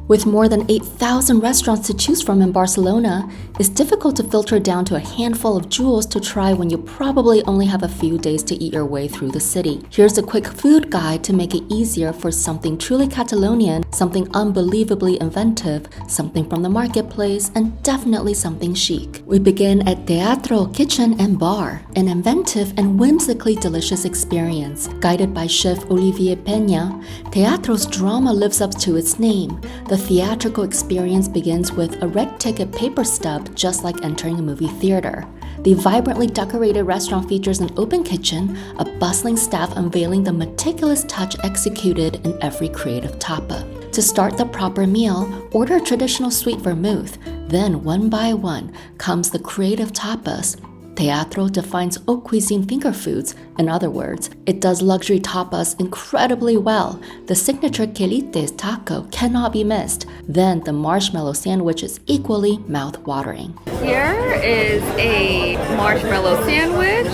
With more than 8,000 restaurants to choose from in Barcelona, it's difficult to filter down to a handful of jewels to try when you probably only have a few days to eat your way through the city. Here's a quick food guide to make it easier for something truly Catalonian, something unbelievably inventive, something from the marketplace, and definitely something chic. We begin at Teatro Kitchen and Bar, an inventive and whimsically delicious experience. Guided by chef Olivier Peña, Teatro's drama lives up to its name. The theatrical experience begins with a red ticket paper stub, just like entering a movie theater. The vibrantly decorated restaurant features an open kitchen, a bustling staff unveiling the meticulous touch executed in every creative tapa. To start the proper meal, order a traditional sweet vermouth. Then, one by one, comes the creative tapas. Teatro defines haute cuisine finger foods. In other words, it does luxury tapas incredibly well. The signature quelites taco cannot be missed. Then the marshmallow sandwich is equally mouth-watering. Here is a marshmallow sandwich.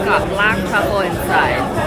Got black truffle inside.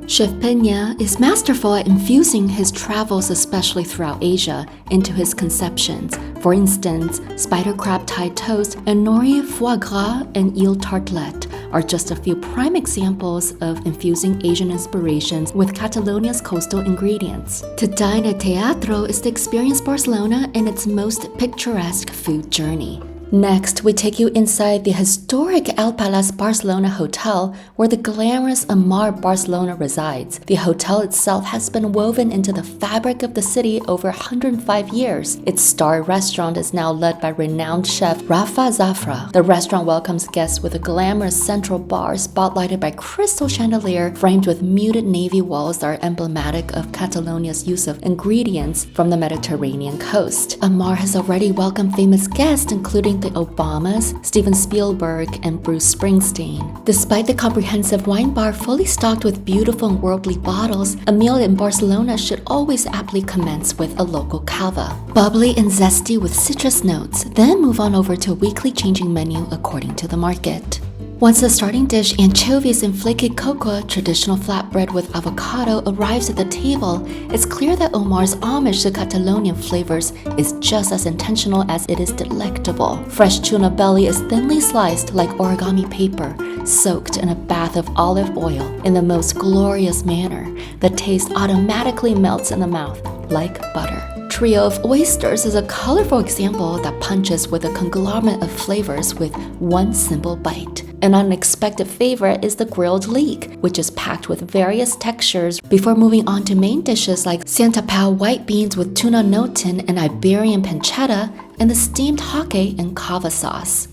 Chef Peña is masterful at infusing his travels, especially throughout Asia, into his conceptions. For instance, spider crab Thai toast and nori foie gras and eel tartelette are just a few prime examples of infusing Asian inspirations with Catalonia's coastal ingredients. To dine at Teatro is to experience Barcelona in its most picturesque food journey. Next, we take you inside the historic El Palace Barcelona Hotel, where the glamorous Amar Barcelona resides. The hotel itself has been woven into the fabric of the city over 105 years. Its star restaurant is now led by renowned chef Rafa Zafra. The restaurant welcomes guests with a glamorous central bar spotlighted by crystal chandelier framed with muted navy walls that are emblematic of Catalonia's use of ingredients from the Mediterranean coast. Amar has already welcomed famous guests, including the Obamas, Steven Spielberg, and Bruce Springsteen. Despite the comprehensive wine bar fully stocked with beautiful and worldly bottles, a meal in Barcelona should always aptly commence with a local cava. Bubbly and zesty with citrus notes, then move on over to a weekly changing menu according to the market. Once the starting dish, anchovies and flaky cocoa, traditional flatbread with avocado, arrives at the table, it's clear that Omar's homage to Catalonian flavors is just as intentional as it is delectable. Fresh tuna belly is thinly sliced like origami paper, soaked in a bath of olive oil in the most glorious manner. The taste automatically melts in the mouth like butter. Trio of oysters is a colorful example that punches with a conglomerate of flavors with one simple bite. An unexpected favorite is the grilled leek, which is packed with various textures before moving on to main dishes like Santapau white beans with tuna noten and Iberian pancetta, and the steamed hockey and cava sauce.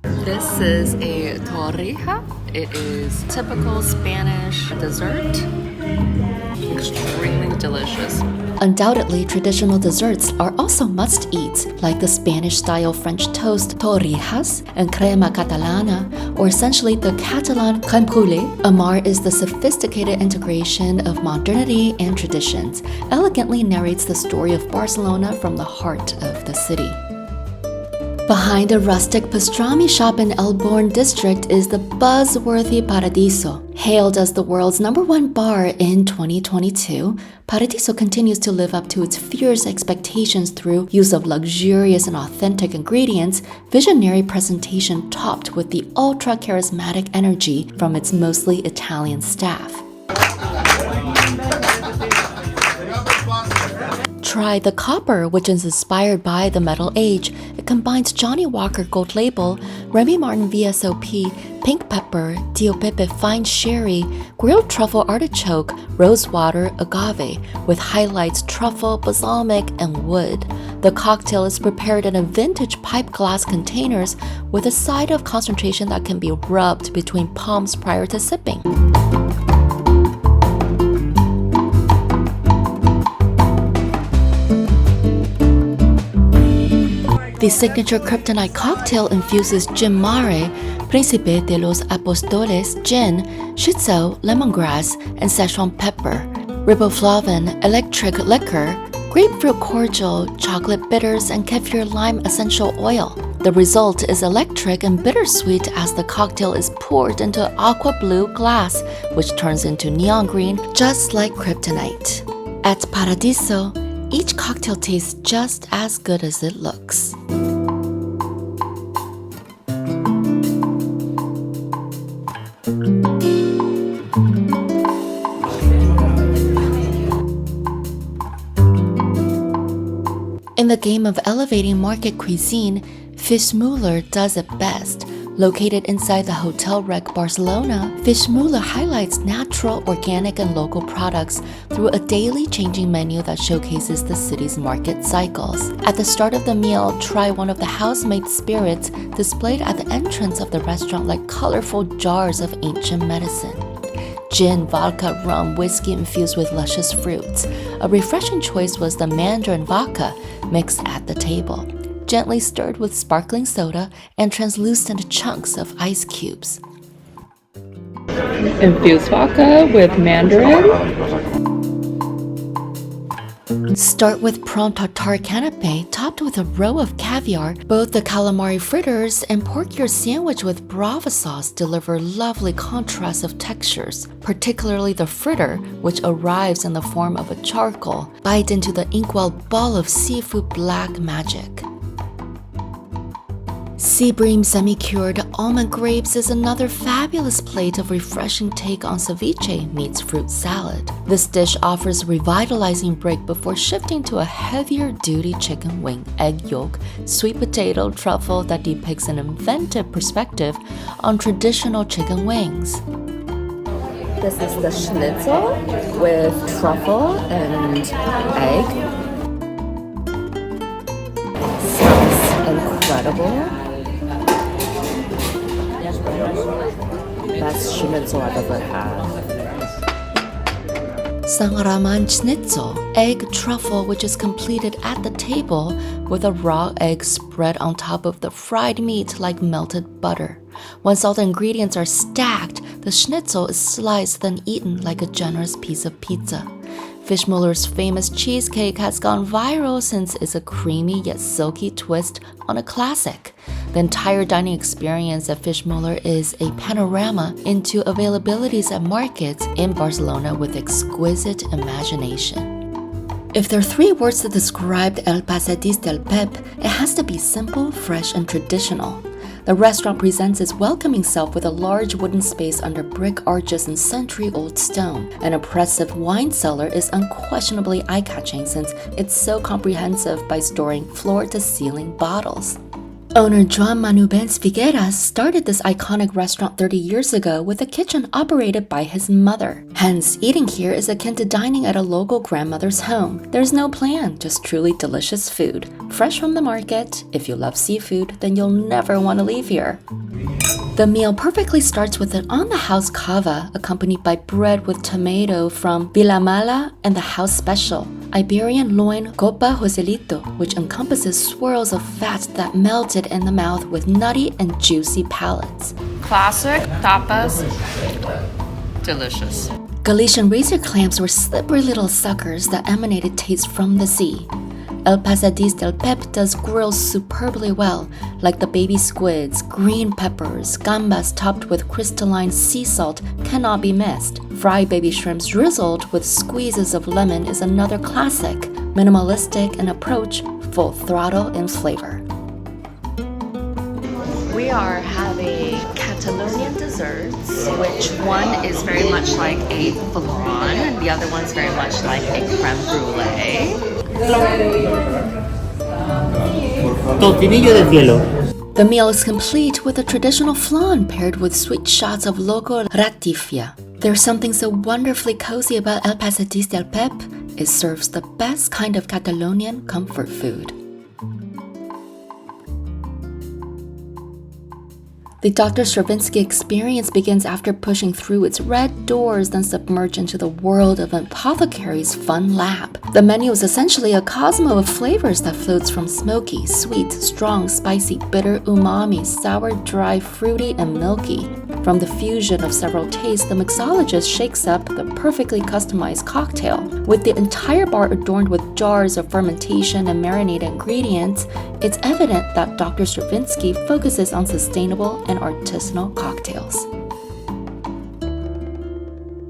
This is a torrija. It is typical Spanish dessert. Extremely delicious. Undoubtedly, traditional desserts are also must-eats, like the Spanish-style French toast torrijas and crema catalana, or essentially the Catalan crème brûlée. Amar is the sophisticated integration of modernity and traditions, elegantly narrates the story of Barcelona from the heart of the city. Behind a rustic pastrami shop in Elborn district is the buzzworthy Paradiso. Hailed as the world's #1 bar in 2022, Paradiso continues to live up to its fierce expectations through use of luxurious and authentic ingredients, visionary presentation topped with the ultra-charismatic energy from its mostly Italian staff. Try the Copper, which is inspired by the Metal Age. It combines Johnny Walker Gold Label, Remy Martin VSOP, pink pepper, Tio Pepe fine sherry, grilled truffle artichoke, rosewater, agave, with highlights truffle, balsamic, and wood. The cocktail is prepared in a vintage pipe glass containers with a side of concentration that can be rubbed between palms prior to sipping. The signature kryptonite cocktail infuses gin mare, Príncipe de los Apóstoles gin, shiitsu, lemongrass, and Szechuan pepper, riboflavin, electric liquor, grapefruit cordial, chocolate bitters, and kefir lime essential oil. The result is electric and bittersweet as the cocktail is poured into aqua blue glass, which turns into neon green just like kryptonite. At Paradiso, each cocktail tastes just as good as it looks. In the game of elevating market cuisine, Fismuler does it best. Located inside the Hotel Rec Barcelona, Fismuler highlights natural, organic, and local products through a daily changing menu that showcases the city's market cycles. At the start of the meal, try one of the house-made spirits displayed at the entrance of the restaurant like colorful jars of ancient medicine. Gin, vodka, rum, whiskey infused with luscious fruits. A refreshing choice was the mandarin vodka mixed at the table, gently stirred with sparkling soda and translucent chunks of ice cubes. Infused vodka with mandarin. Start with prawn tartare canapé topped with a row of caviar. Both the calamari fritters and pork your sandwich with brava sauce deliver lovely contrasts of textures, particularly the fritter, which arrives in the form of a charcoal. Bite into the inkwell ball of seafood black magic. Sea bream semi-cured almond grapes is another fabulous plate of refreshing take on ceviche meets fruit salad. This dish offers a revitalizing break before shifting to a heavier-duty chicken wing, egg yolk, sweet potato truffle that depicts an inventive perspective on traditional chicken wings. This is the schnitzel with truffle and egg. Sounds incredible. Best schnitzel I've ever had. Sangraman schnitzel, egg truffle which is completed at the table with a raw egg spread on top of the fried meat like melted butter. Once all the ingredients are stacked, the schnitzel is sliced then eaten like a generous piece of pizza. Fismuler's famous cheesecake has gone viral since it's a creamy yet silky twist on a classic. The entire dining experience at Fismuler is a panorama into availabilities at markets in Barcelona with exquisite imagination. If there are 3 words to describe El Passadís del Pep, it has to be simple, fresh, and traditional. The restaurant presents its welcoming self with a large wooden space under brick arches and century-old stone. An impressive wine cellar is unquestionably eye-catching since it's so comprehensive by storing floor-to-ceiling bottles. Owner Joan Manubens Figueras started this iconic restaurant 30 years ago with a kitchen operated by his mother. Hence, eating here is akin to dining at a local grandmother's home. There's no plan, just truly delicious food. Fresh from the market. If you love seafood, then you'll never want to leave here. The meal perfectly starts with an on-the-house cava, accompanied by bread with tomato from Vilamala and the house special, Iberian loin copa joselito, which encompasses swirls of fat that melted in the mouth with nutty and juicy palates. Classic tapas. Delicious. Galician razor clams were slippery little suckers that emanated taste from the sea. El Passadís del Pep does grills superbly well, like the baby squids, green peppers, gambas topped with crystalline sea salt cannot be missed. Fried baby shrimps drizzled with squeezes of lemon is another classic, minimalistic in approach, full throttle in flavor. We are having Catalonian desserts, which one is very much like a flan, and the other one's very much like a creme brulee. Tortillillo de cielo. The meal is complete with a traditional flan paired with sweet shots of local ratifia. There's something so wonderfully cozy about El Passadís del Pep. It serves the best kind of Catalonian comfort food. The Dr. Stravinsky experience begins after pushing through its red doors, then submerged into the world of an apothecary's fun lab. The menu is essentially a cosmo of flavors that floats from smoky, sweet, strong, spicy, bitter, umami, sour, dry, fruity, and milky. From the fusion of several tastes, the mixologist shakes up the perfectly customized cocktail. With the entire bar adorned with jars of fermentation and marinated ingredients, it's evident that Dr. Stravinsky focuses on sustainable and artisanal cocktails.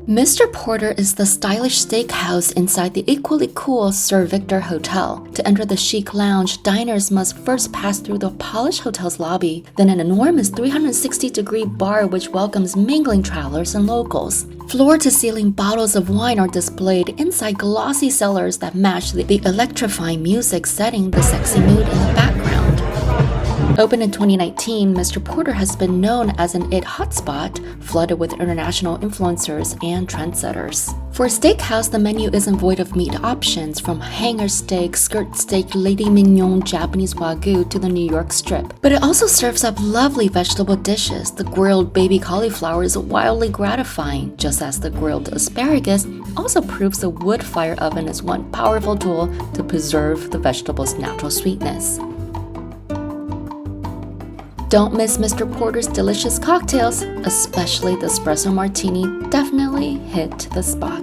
Mr. Porter is the stylish steakhouse inside the equally cool Sir Victor Hotel. To enter the chic lounge, diners must first pass through the polished hotel's lobby, then an enormous 360-degree bar which welcomes mingling travelers and locals. Floor-to-ceiling bottles of wine are displayed inside glossy cellars that match the electrifying music setting the sexy mood in the background. Opened in 2019, Mr. Porter has been known as an it hotspot, flooded with international influencers and trendsetters. For a steakhouse, the menu isn't void of meat options, from hanger steak, skirt steak, lady mignon, Japanese wagyu to the New York strip. But it also serves up lovely vegetable dishes. The grilled baby cauliflower is wildly gratifying, just as the grilled asparagus also proves the wood fire oven is one powerful tool to preserve the vegetable's natural sweetness. Don't miss Mr. Porter's delicious cocktails, especially the espresso martini. Definitely hit the spot.